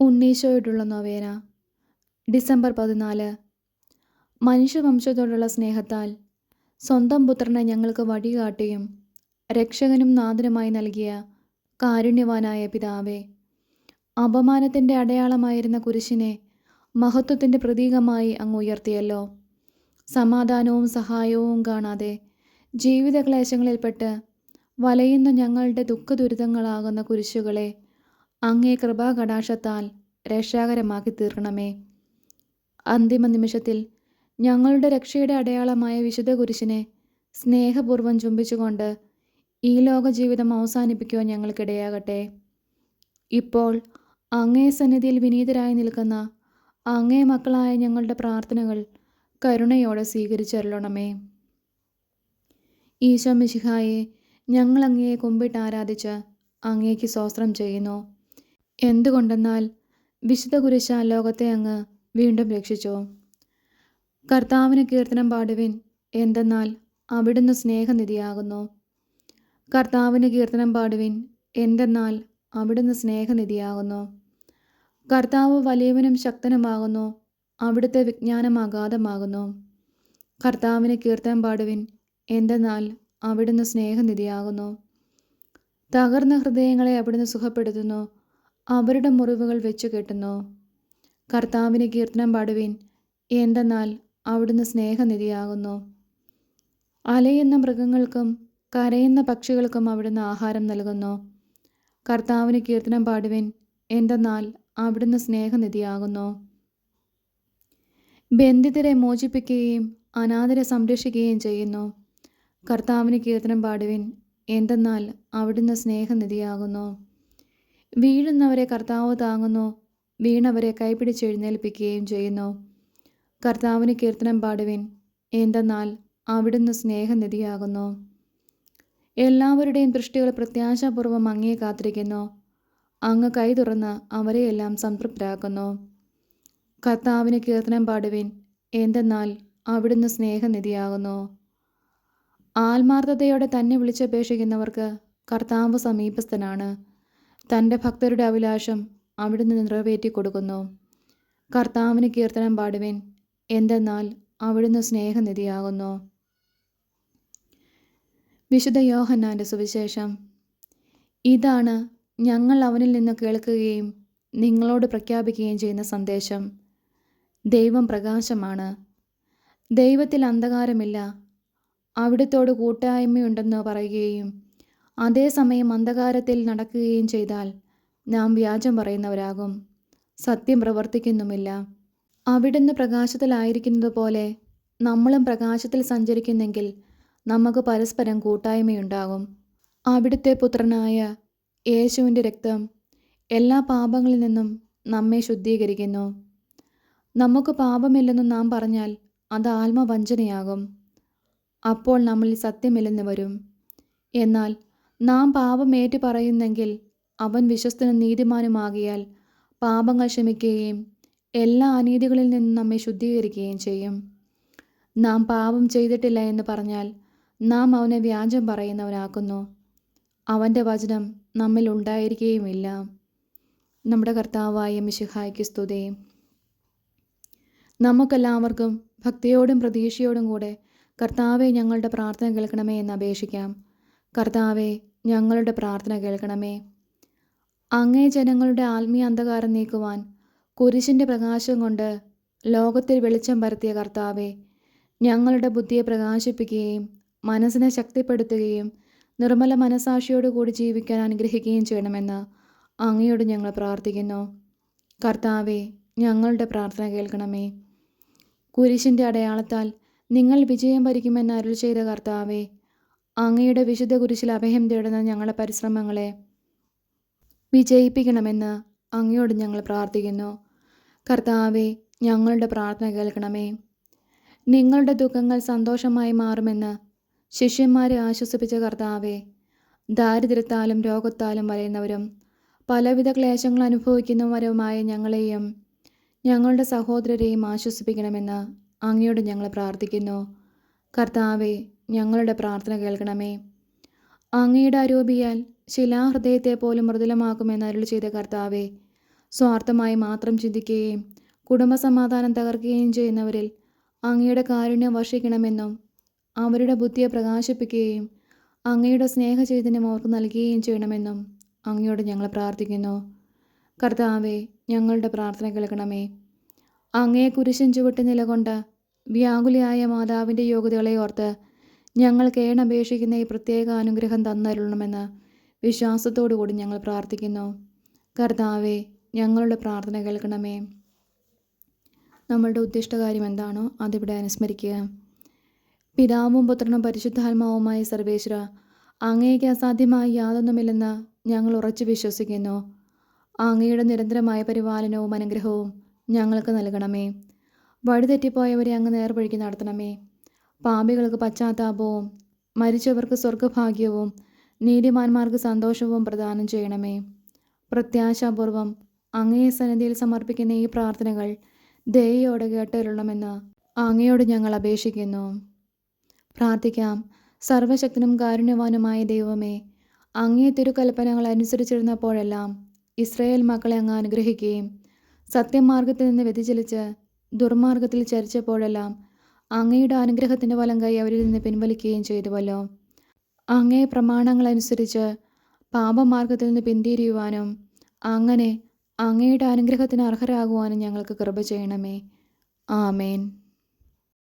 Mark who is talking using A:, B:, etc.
A: ഉണ്ണീശോയോടുള്ള നൊവേന December 14. മനുഷ്യവംശത്തോടുള്ള സ്നേഹത്താൽ സ്വന്തം പുത്രനെ ഞങ്ങൾക്ക് വഴികാട്ടിയും രക്ഷകനും നാഥനുമായി നൽകിയ കാരുണ്യവാനായ പിതാവേ, അപമാനത്തിൻ്റെ അടയാളമായിരുന്ന കുരിശിനെ മഹത്വത്തിൻ്റെ പ്രതീകമായി അങ്ങ് ഉയർത്തിയല്ലോ. സമാധാനവും സഹായവും കാണാതെ ജീവിതക്ലേശങ്ങളിൽപ്പെട്ട് വലയുന്ന ഞങ്ങളുടെ ദുഃഖദുരിതങ്ങളാകുന്ന കുരിശുകളെ അങ്ങേ കൃപാകടാക്ഷത്താൽ രക്ഷാകരമാക്കി തീർക്കണമേ. അന്തിമ നിമിഷത്തിൽ ഞങ്ങളുടെ രക്ഷയുടെ അടയാളമായ വിശുദ്ധ കുരിശിനെ സ്നേഹപൂർവ്വം ചുംബിച്ചുകൊണ്ട് ഈ ലോക ജീവിതം അവസാനിപ്പിക്കുവാൻ ഞങ്ങൾക്കിടയാകട്ടെ. ഇപ്പോൾ അങ്ങേ സന്നിധിയിൽ വിനീതരായി നിൽക്കുന്ന അങ്ങേ മക്കളായ ഞങ്ങളുടെ പ്രാർത്ഥനകൾ കരുണയോടെ സ്വീകരിച്ചരുളണമേ. ഈശോ മിശിഹായെ, ഞങ്ങൾ അങ്ങയെ കുമ്പിട്ട് ആരാധിച്ച് അങ്ങേക്ക് സ്തോത്രം ചെയ്യുന്നു. എന്തുകൊണ്ടെന്നാൽ വിശുദ്ധ കുരിശാൽ ലോകത്തെ അങ്ങ് വീണ്ടും രക്ഷിച്ചു. കർത്താവിന് കീർത്തനം പാടുവിൻ, എന്തെന്നാൽ അവിടുന്ന് സ്നേഹനിധിയാകുന്നു. കർത്താവിന് കീർത്തനം പാടുവിൻ, എന്തെന്നാൽ അവിടുന്ന് സ്നേഹനിധിയാകുന്നു. കർത്താവ് വലിയവനും ശക്തനുമാകുന്നു, അവിടുത്തെ വിജ്ഞാനം അഗാധമാകുന്നു. കർത്താവിന് കീർത്തനം പാടുവിൻ, എന്തെന്നാൽ അവിടുന്ന് സ്നേഹനിധിയാകുന്നു. തകർന്ന ഹൃദയങ്ങളെ അവിടുന്ന് സുഖപ്പെടുത്തുന്നു, അവരുടെ മുറിവുകൾ വെച്ചു കെട്ടുന്നു. കർത്താവിന് കീർത്തനം പാടുവിൻ, എന്തെന്നാൽ അവിടുന്ന് സ്നേഹനിധിയാകുന്നു. അലയുന്ന മൃഗങ്ങൾക്കും കരയുന്ന പക്ഷികൾക്കും അവിടുന്ന് ആഹാരം നൽകുന്നു. കർത്താവിന് കീർത്തനം പാടുവിൻ, എന്തെന്നാൽ അവിടുന്ന് സ്നേഹനിധിയാകുന്നു. ബന്ധിതരെ മോചിപ്പിക്കുകയും അനാഥരെ സംരക്ഷിക്കുകയും ചെയ്യുന്നു. കർത്താവിന് കീർത്തനം പാടുവിൻ, എന്തെന്നാൽ അവിടുന്ന് സ്നേഹനിധിയാകുന്നു. വീഴുന്നവരെ കർത്താവ് താങ്ങുന്നു, വീണവരെ കൈപിടിച്ചെഴുന്നേൽപ്പിക്കുകയും ചെയ്യുന്നു. കർത്താവിന് കീർത്തനം പാടുവിൻ, എന്തെന്നാൽ അവിടുന്ന് സ്നേഹനിധിയാകുന്നു. എല്ലാവരുടെയും ദൃഷ്ടികൾ പ്രത്യാശാപൂർവ്വം അങ്ങയെ കാത്തിരിക്കുന്നു. അങ്ങ് കൈ തുറന്ന് അവരെയെല്ലാം സംതൃപ്തരാക്കുന്നു. കർത്താവിന് കീർത്തനം പാടുവിൻ, എന്തെന്നാൽ അവിടുന്ന് സ്നേഹനിധിയാകുന്നു. ആത്മാർത്ഥതയോടെ തന്നെ വിളിച്ചപേക്ഷിക്കുന്നവർക്ക് കർത്താവ് സമീപസ്ഥനാണ്. തൻ്റെ ഭക്തരുടെ അഭിലാഷം അവിടുന്ന് നിറവേറ്റി കൊടുക്കുന്നു. കർത്താവിന് കീർത്തനം പാടുവിൻ, എന്തെന്നാൽ അവിടുന്ന് സ്നേഹനിധിയാകുന്നു. വിശുദ്ധ യോഹന്നാൻ്റെ സുവിശേഷം. ഇതാണ് ഞങ്ങൾ അവനിൽ നിന്ന് കേൾക്കുകയും നിങ്ങളോട് പ്രഖ്യാപിക്കുകയും ചെയ്യുന്ന സന്ദേശം. ദൈവം പ്രകാശമാണ്, ദൈവത്തിൽ അന്ധകാരമില്ല. അവിടുത്തോട് കൂട്ടായ്മയുണ്ടെന്ന് പറയുകയും അതേസമയം അന്ധകാരത്തിൽ നടക്കുകയും ചെയ്താൽ നാം വ്യാജം പറയുന്നവരാകും, സത്യം പ്രവർത്തിക്കുന്നുമില്ല. അവിടുന്ന് പ്രകാശത്തിലായിരിക്കുന്നത് പോലെ നമ്മളും പ്രകാശത്തിൽ സഞ്ചരിക്കുന്നെങ്കിൽ നമുക്ക് പരസ്പരം കൂട്ടായ്മയുണ്ടാകും. അവിടുത്തെ പുത്രനായ യേശുവിൻ്റെ രക്തം എല്ലാ പാപങ്ങളിൽ നിന്നും നമ്മെ ശുദ്ധീകരിക്കുന്നു. നമുക്ക് പാപമില്ലെന്ന് നാം പറഞ്ഞാൽ അത് ആത്മവഞ്ചനയാകും. അപ്പോൾ നമ്മളിൽ സത്യമില്ലെന്ന് വരും. എന്നാൽ നാം പാപം ഏറ്റു പറയുന്നെങ്കിൽ അവൻ വിശ്വസ്തനും നീതിമാനുമാകിയാൽ പാപങ്ങൾ ക്ഷമിക്കുകയും എല്ലാ അനീതികളിൽ നിന്നും നമ്മെ ശുദ്ധീകരിക്കുകയും ചെയ്യും. നാം പാപം ചെയ്തിട്ടില്ല എന്ന് പറഞ്ഞാൽ നാം അവനെ വ്യാജം പറയുന്നവനാക്കുന്നു, അവൻ്റെ വചനം നമ്മിൽ ഉണ്ടായിരിക്കുകയുമില്ല. നമ്മുടെ കർത്താവായ മിശിഹായ്ക്ക് സ്തുതി. നമുക്കെല്ലാവർക്കും ഭക്തിയോടും പ്രതീക്ഷയോടും കൂടെ കർത്താവെ, ഞങ്ങളുടെ പ്രാർത്ഥന കേൾക്കണമേ എന്ന് അപേക്ഷിക്കാം. കർത്താവെ, ഞങ്ങളുടെ പ്രാർത്ഥന കേൾക്കണമേ. അങ്ങേ ജനങ്ങളുടെ ആത്മീയ അന്ധകാരം നീക്കുവാൻ കുരിശിൻ്റെ പ്രകാശം കൊണ്ട് ലോകത്തിൽ വെളിച്ചം പരത്തിയ കർത്താവെ, ഞങ്ങളുടെ ബുദ്ധിയെ പ്രകാശിപ്പിക്കുകയും മനസ്സിനെ ശക്തിപ്പെടുത്തുകയും നിർമ്മല മനസാക്ഷിയോടുകൂടി ജീവിക്കാൻ അനുഗ്രഹിക്കുകയും ചെയ്യണമെന്ന് അങ്ങയോട് ഞങ്ങൾ പ്രാർത്ഥിക്കുന്നു. കർത്താവെ, ഞങ്ങളുടെ പ്രാർത്ഥന കേൾക്കണമേ. കുരിശിൻ്റെ അടയാളത്താൽ നിങ്ങൾ വിജയം വരിക്കുമെന്ന് അരുൾ ചെയ്ത കർത്താവെ, അങ്ങയുടെ വിശുദ്ധ കുരിശിൽ അഭയം തേടുന്ന ഞങ്ങളുടെ പരിശ്രമങ്ങളെ വിജയിപ്പിക്കണമെന്ന് അങ്ങയോട് ഞങ്ങൾ പ്രാർത്ഥിക്കുന്നു. കർത്താവെ, ഞങ്ങളുടെ പ്രാർത്ഥന കേൾക്കണമേ. നിങ്ങളുടെ ദുഃഖങ്ങൾ സന്തോഷമായി മാറുമെന്ന് ശിഷ്യന്മാരെ ആശ്വസിപ്പിച്ച കർത്താവെ, ദാരിദ്ര്യത്താലും രോഗത്താലും വലയുന്നവരും പലവിധ ക്ലേശങ്ങൾ അനുഭവിക്കുന്നവരുമായ ഞങ്ങളെയും ഞങ്ങളുടെ സഹോദരരെയും ആശ്വസിപ്പിക്കണമെന്ന് അങ്ങയോട് ഞങ്ങൾ പ്രാർത്ഥിക്കുന്നു. കർത്താവെ, ഞങ്ങളുടെ പ്രാർത്ഥന കേൾക്കണമേ. അങ്ങയുടെ അരൂപിയാൽ ശിലാഹൃദയത്തെ പോലും മൃദുലമാക്കുമെന്ന് അരുളി ചെയ്ത കർത്താവെ, സ്വാർത്ഥമായി മാത്രം ചിന്തിക്കുകയും കുടുംബസമാധാനം തകർക്കുകയും ചെയ്യുന്നവരിൽ അങ്ങയുടെ കാരുണ്യം വർഷിക്കണമെന്നും അവരുടെ ബുദ്ധിയെ പ്രകാശിപ്പിക്കുകയും അങ്ങയുടെ സ്നേഹചൈതന്യം അവർക്ക് നൽകുകയും ചെയ്യണമെന്നും അങ്ങയോട് ഞങ്ങൾ പ്രാർത്ഥിക്കുന്നു. കർത്താവെ, ഞങ്ങളുടെ പ്രാർത്ഥന കേൾക്കണമേ. അങ്ങയെ കുരിശിൻ ചുവട്ട് നിലകൊണ്ട് വ്യാകുലയായ മാതാവിൻ്റെ യോഗ്യതകളെ ഓർത്ത് ഞങ്ങൾ കേണപേക്ഷിക്കുന്ന ഈ പ്രത്യേക അനുഗ്രഹം തന്നരുളണമെന്ന് വിശ്വാസത്തോടുകൂടി ഞങ്ങൾ പ്രാർത്ഥിക്കുന്നു. കർത്താവെ, ഞങ്ങളുടെ പ്രാർത്ഥന കേൾക്കണമേ. നമ്മളുടെ ഉദ്ദിഷ്ടകാര്യം എന്താണോ അതിവിടെ അനുസ്മരിക്കുക. പിതാവും പുത്രനും പരിശുദ്ധാത്മാവുമായ സർവേശ്വര, അങ്ങേക്ക് അസാധ്യമായി യാതൊന്നുമില്ലെന്ന് ഞങ്ങൾ ഉറച്ചു വിശ്വസിക്കുന്നു. അങ്ങയുടെ നിരന്തരമായ പരിപാലനവും അനുഗ്രഹവും ഞങ്ങൾക്ക് നൽകണമേ. വഴിതെറ്റിപ്പോയവരെ അങ്ങ് നേർവഴിക്ക് നടത്തണമേ. പാപികൾക്ക് പശ്ചാത്താപവും മരിച്ചവർക്ക് സ്വർഗഭാഗ്യവും നീതിമാന്മാർക്ക് സന്തോഷവും പ്രദാനം ചെയ്യണമേ. പ്രത്യാശാപൂർവം അങ്ങേ സന്നിധിയിൽ സമർപ്പിക്കുന്ന ഈ പ്രാർത്ഥനകൾ ദയയോടെ കേട്ടരുളണമെന്ന് അങ്ങയോട് ഞങ്ങൾ അപേക്ഷിക്കുന്നു. പ്രാർത്ഥിക്കാം. സർവശക്തനും കാരുണ്യവാനുമായ ദൈവമേ, അങ്ങേ തിരുകൽപ്പനകൾ അനുസരിച്ചിരുന്നപ്പോഴെല്ലാം ഇസ്രായേൽ മക്കളെ അങ്ങ് അനുഗ്രഹിക്കുകയും സത്യമാർഗത്തിൽ നിന്ന് വ്യതിചലിച്ച് ദുർമാർഗത്തിൽ ചരിച്ചപ്പോഴെല്ലാം അങ്ങയുടെ അനുഗ്രഹത്തിൻ്റെ വലങ്കൈ അവരിൽ നിന്ന് പിൻവലിക്കുകയും ചെയ്തുവല്ലോ. അങ്ങേ പ്രമാണങ്ങളനുസരിച്ച് പാപമാർഗത്തിൽ നിന്ന് പിന്തിരിയുവാനും അങ്ങനെ അങ്ങയുടെ അനുഗ്രഹത്തിന് അർഹരാകുവാനും ഞങ്ങൾക്ക് കൃപ ചെയ്യണമേ. ആമേൻ.